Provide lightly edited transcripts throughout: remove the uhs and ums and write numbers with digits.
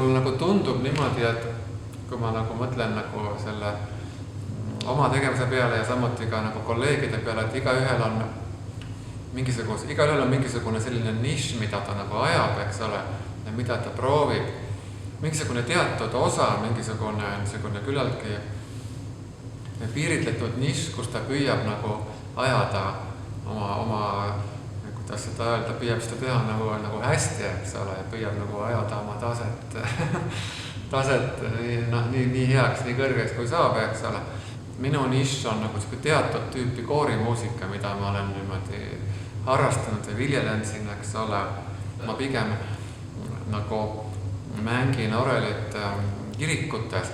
mul nagu tundub niimoodi, et kui ma nagu mõtlen nagu selle oma tegevuse peale ja samuti ka nagu kolleegide peale, et igaühel on mingisugune selline nišš, mida ta nagu ajab, eks ole, ja mida ta proovib. Mingisugune teatud osa, mingisugune küllaltki piiritletud nišš, kus ta püüab nagu ajada oma kuidas seda öelda, püüab seda teha nagu hästi, eks ole, ja püüab nagu ajada oma taset nii heaks, nii kõrgeks kui saab, eks ole. Minu nišš on nagu teatud tüüpi koorimuusika, mida ma olen niimoodi harrastanud ja viljelen siin, eks ole. Ma pigem nagu mängin orelit kirikutes,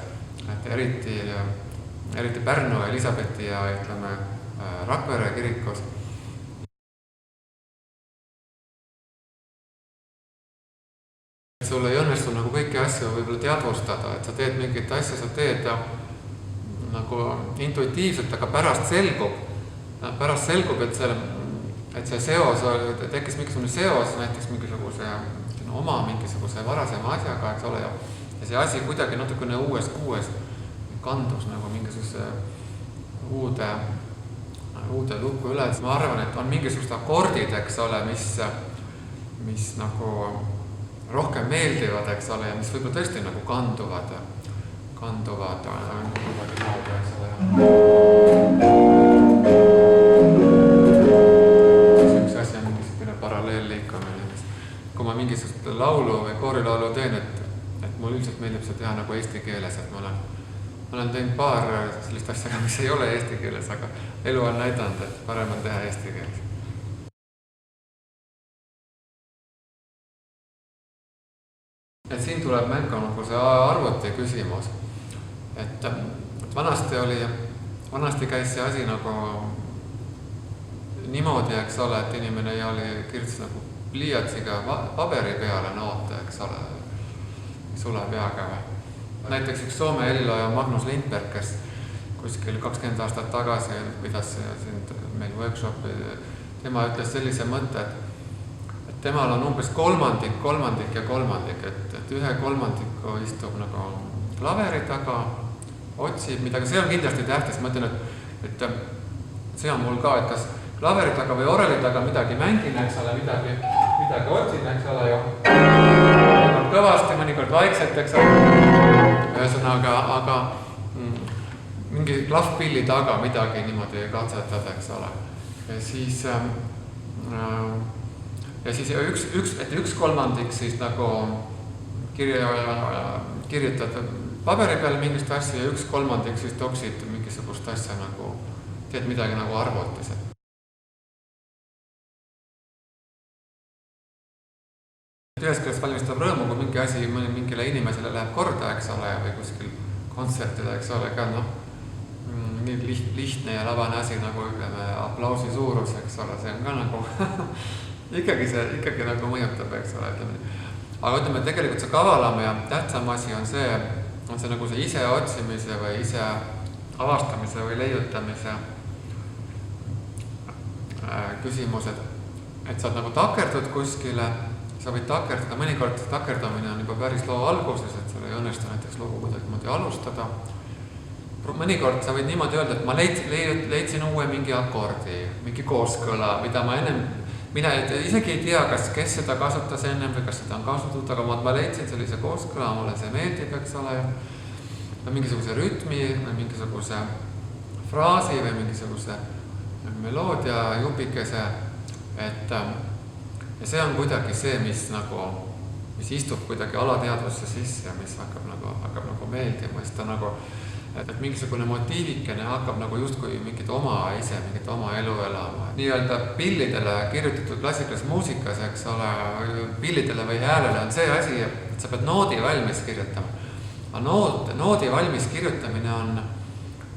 et eriti Pärnu, Elisabethi ja ütleme Rakvere kirikus. Sul ei õnnestu nagu kõiki asju võib-olla teadvustada, et sa teed mingit asja, sa teed nagu intuitiivselt, aga pärast selgub, et see seos, tekkis mingisugune seos näiteks mingisuguse varasema asjaga, eks ole, ja see asi kuidagi natukene uues kandus nagu mingisuguse uude lukku üle. Ma arvan, et on mingisugused akordid, eks ole, mis nagu rohkem meeldivad, eks ole, ja mis võib-olla tõesti nagu kanduvad kuidagi moodi, eks ole. Üks asi on mingisugune paralleelliikumine. Kui ma mingisugust laulu või koorilaulu teen, et mul üldiselt meeldib see teha nagu eesti keeles, et ma olen teinud paar sellist asja, mis ei ole eesti keeles, aga elu on näidanud, et parem on teha eesti keeles. Et siin tuleb mängu nagu see arvuti küsimus, et vanasti käis see asi nagu niimoodi, eks ole, et inimene kirjutas nagu pliiatsiga paberi peale noote, eks ole, sule peaga või. Näiteks üks Soome heliloja Magnus Lindberg, kes kuskil 20 aastat tagasi pidas meil workshopi, tema ütles sellise mõtte, et temal on umbes kolmandik, et ühe kolmandiku istub nagu klaveri taga, otsib midagi, see on kindlasti tähtis, ma ütlen, et see on mul ka, et kas klaveri taga või oreli taga midagi mängin, eks ole, midagi otsin, eks ole, ja mõnikord kõvasti, mõnikord vaikselt, eks ole, ühesõnaga, aga mingi klahvpilli taga midagi niimoodi katsetad, eks ole, ja siis üks kolmandik siis nagu kirjutad paberi peale mingist asja ja üks kolmandik siis toksid mingisugust asja nagu, teed midagi nagu arvutis. Ühest küljest valmistab rõõmu, kui mingi asi mingile inimesele läheb korda, eks ole, või kuskil kontsertile, eks ole, ka nii lihtne ja lavane asi nagu ütleme aplausi suurus, eks ole, see on ka nagu ikkagi nagu mõjutab, eks ole, ütleme. Aga ütleme, tegelikult see kavalam ja tähtsam asi on see nagu see ise otsimise või ise avastamise või leiutamise küsimus, et sa nagu takerdud kuskile, sa võid takerduda, mõnikord takerdamine on juba päris loo alguses, et sul ei õnnestu näiteks lugu kuidagi alustada. Mõnikord sa võid niimoodi öelda, et ma leidsin uue mingi akordi, mingi kooskõla, mida mina isegi ei tea, kes seda kasutas ennem või kas seda on kasutatud, aga ma leidsin sellise kooskõla, mulle see meeldib, eks ole, mingisuguse rütmi või mingisuguse fraasi või mingisuguse meloodia jupikese, ja see on kuidagi see, mis istub kuidagi alateadvusse sisse ja mis hakkab nagu meeldima, sest ta nagu et mingisugune motiivikene hakkab nagu justkui mingit oma elu elama. Nii-öelda pillidele kirjutatud klassikalises muusikas, eks ole, pillidele või häälele on see asi, et sa pead noodi valmis kirjutama. Aga noodi valmis kirjutamine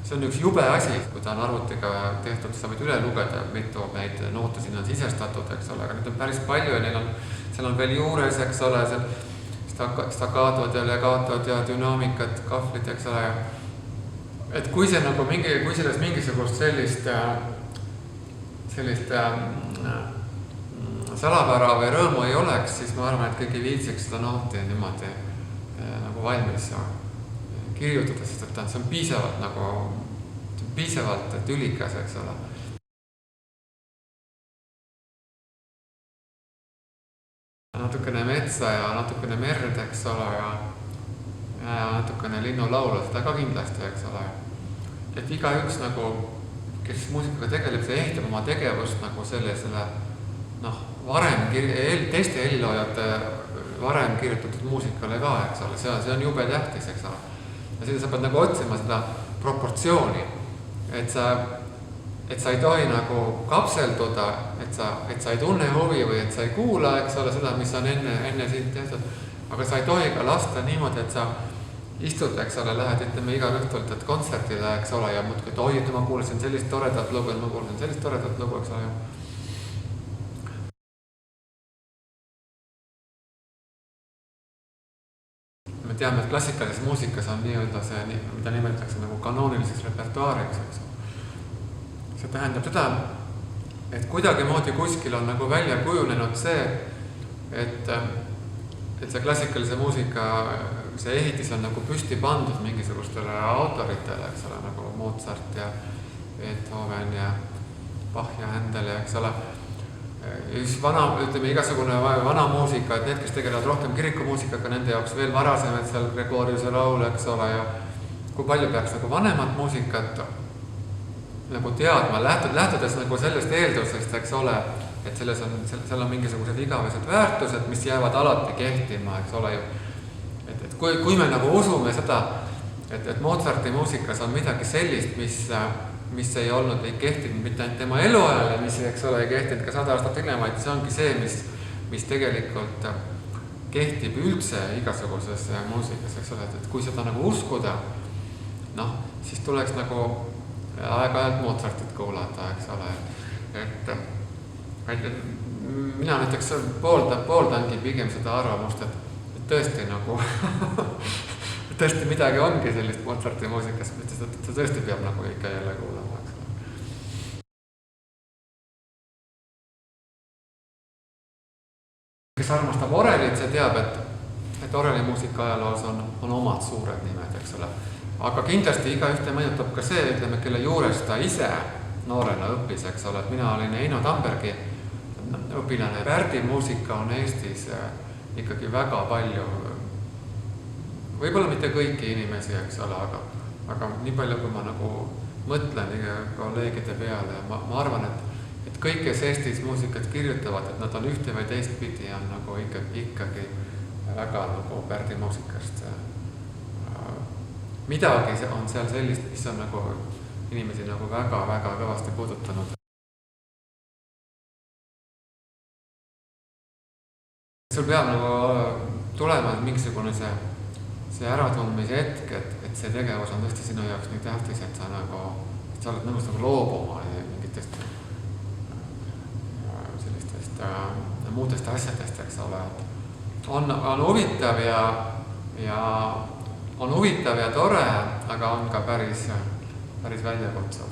see on üks jube asi, kui ta on arvutiga tehtud, sa võid üle lugeda, mitu neid noote siin on sisestatud, eks ole, aga neid on päris palju ja seal on veel juures, eks ole, stakaatod ja legaatod ja dünaamikat, kahvlid, eks ole, et kui selles mingisugust sellist salapära või rõõmu ei oleks, siis ma arvan, et kõik ei viitsiks seda nooti niimoodi nagu valmis kirjutada, sest et see on piisavalt tülikas, eks ole. Natukene metsa ja natukene merd, eks ole, ja natukene linnulaulu, seda ka kindlasti, eks ole. Et igaüks nagu, kes muusikaga tegeleb, see ehitab oma tegevust nagu sellisele varem teiste heliloojate varem kirjutatud muusikale ka, eks ole, see on jube tähtis, eks ole. Ja seda sa pead nagu otsima seda proportsiooni, et sa ei tohi nagu kapselduda, et sa ei tunne huvi või et sa ei kuula, eks ole, seda, mis on enne sind tehtud, aga sa ei tohi ka lasta niimoodi, et sa istud, eks ole, lähed, ütleme igal õhtult, et kontserdile, eks ole, ja muudki, et oi, et ma kuulasin sellist toredat lugu, eks ole. Me teame, et klassikalises muusikas on nii-öelda see, mida nimetatakse nagu kanooniliseks repertuaariks, eks ole. See tähendab seda, et kuidagimoodi kuskil on nagu välja kujunenud see, et see klassikalise muusika, see ehitis on nagu püsti pandud mingisugustele autoritele, eks ole, nagu Mozart ja Beethoven ja Bach ja Händel, eks ole. Üks igasugune vana muusika, et need, kes tegelevad rohkem kirikumuusikaga, nende jaoks veel varasemad seal Gregoriuse laul, eks ole, ja kui palju peaks nagu vanemat muusikat nagu teadma, lähtudes nagu sellest eeldusest, eks ole, et seal on mingisugused igavesed väärtused, mis jäävad alati kehtima, eks ole. Et kui me nagu usume seda, et Mozarti muusikas on midagi sellist, mis ei kehtinud mitte ainult tema eluajal ja mis, eks ole, ei kehtinud ka 100 aastat hiljem, vaid see ongi see, mis tegelikult kehtib üldse igasuguses muusikas, eks ole, et kui seda nagu uskuda, siis tuleks nagu aeg-ajalt Mozartit kuulata, eks ole. Et mina näiteks pooldangi pigem seda arvamust, et tõesti nagu tõesti midagi ongi sellist Mozarti muusikas, et ta tõesti peab nagu ikka jälle kuulama, eks ole. Kes armastab orelit, see teab, et oreli muusika ajaloos on omad suured nimed, eks ole. Aga kindlasti igaühte mõjutab ka see, ütleme, kelle juures ta ise noorena õppis, eks ole, et mina olin Eino Tambergi õpilane. Pärdi muusika on Eestis ikkagi väga palju, võib-olla mitte kõiki inimesi, eks ole, aga nii palju, kui ma nagu mõtlen kolleegide peale, ma arvan, et kõik, kes Eestis muusikat kirjutavad, et nad on ühte või teist pidi, on nagu ikkagi väga nagu Pärdi muusikast. Midagi on seal sellist, mis on nagu inimesi nagu väga-väga kõvasti puudutanud. Sul peab nagu tulema mingisugune see äratundmise hetk, et see tegevus on tõesti sinu jaoks nii tähtis, et sa oled nõus nagu loobuma mingitest sellistest muudest asjadest, eks ole. On huvitav on huvitav ja tore, aga on ka päris väljakutsuv.